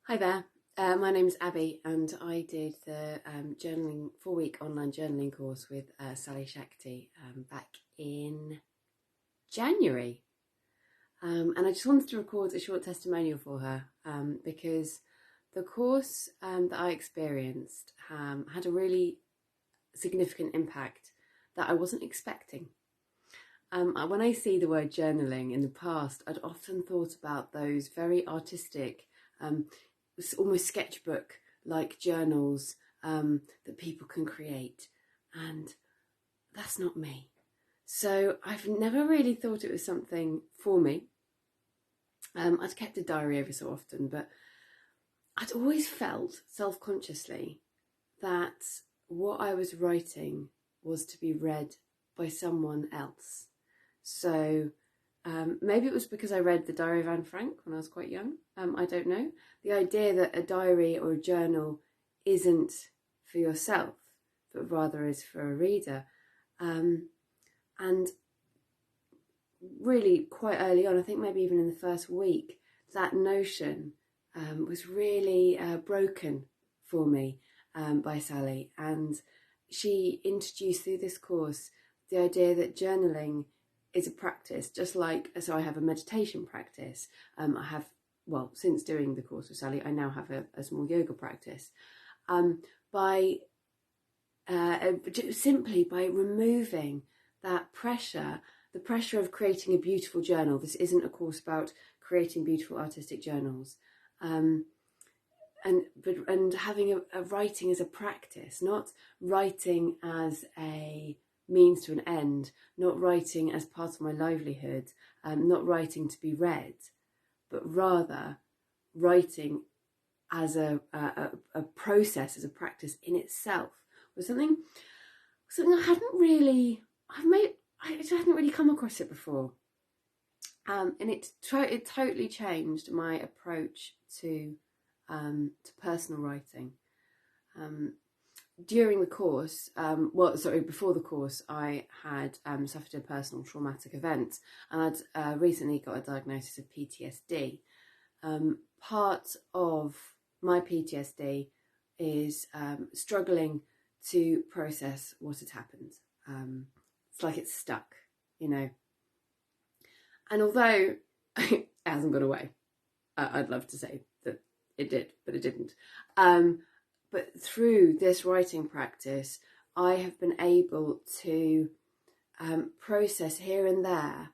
Hi there, my name's Abbie and I did the journaling 4-week online journaling course with Sally-Shakti back in January. And I just wanted to record a short testimonial for her because the course that I experienced had a really significant impact that I wasn't expecting. When I see the word journaling in the past, I'd often thought about those very artistic, almost sketchbook like journals that people can create, and that's not me. So I've never really thought it was something for me. I'd kept a diary every so often, but I'd always felt self-consciously that what I was writing was to be read by someone else. So maybe it was because I read the Diary of Anne Frank when I was quite young. I don't know. The idea that a diary or a journal isn't for yourself, but rather is for a reader. And really quite early on, I think maybe even in the first week, that notion was really broken for me by Sally. And she introduced through this course the idea that journaling is a practice, just like, so I have a meditation practice. I have, well, since doing the course with Sally, I now have a small yoga practice. Simply by removing that pressure, the pressure of creating a beautiful journal. This isn't a course about creating beautiful artistic journals. And having a writing as a practice, not writing as a means to an end, not writing as part of my livelihood, not writing to be read, but rather writing as a process, as a practice in itself, was something I hadn't really come across it before, and it totally changed my approach to personal writing. During the course, before the course, I had suffered a personal traumatic event, and I'd recently got a diagnosis of PTSD. Part of my PTSD is struggling to process what had happened. It's like it's stuck, And although it hasn't gone away, I'd love to say that it did, but it didn't. But through this writing practice, I have been able to process here and there.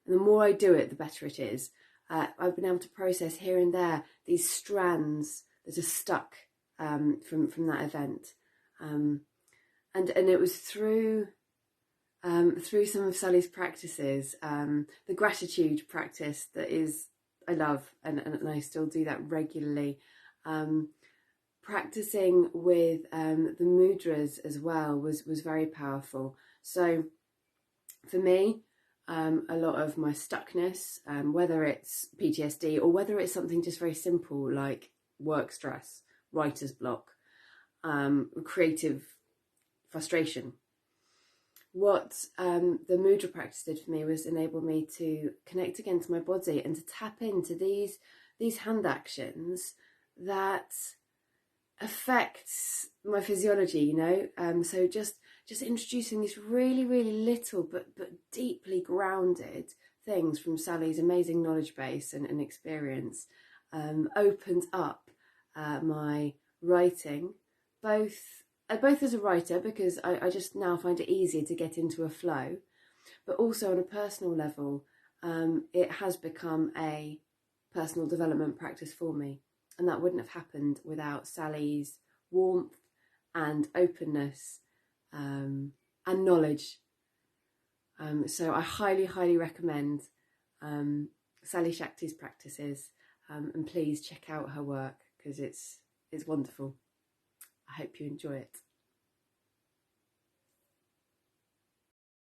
And the more I do it, the better it is. I've been able to process here and there these strands that are stuck from that event. And it was through some of Sally's practices, the gratitude practice I love, and I still do that regularly. Practicing with the mudras as well was very powerful. So for me, a lot of my stuckness, whether it's PTSD or whether it's something just very simple like work stress, writer's block, creative frustration, what the mudra practice did for me was enable me to connect again to my body and to tap into these hand actions that affects my physiology, so just introducing these really, really little but deeply grounded things from Sally's amazing knowledge base and experience opened up my writing, both as a writer, because I just now find it easier to get into a flow, but also on a personal level, it has become a personal development practice for me. And that wouldn't have happened without Sally's warmth and openness and knowledge. So I highly, highly recommend Sally-Shakti's practices, and please check out her work because it's wonderful. I hope you enjoy it.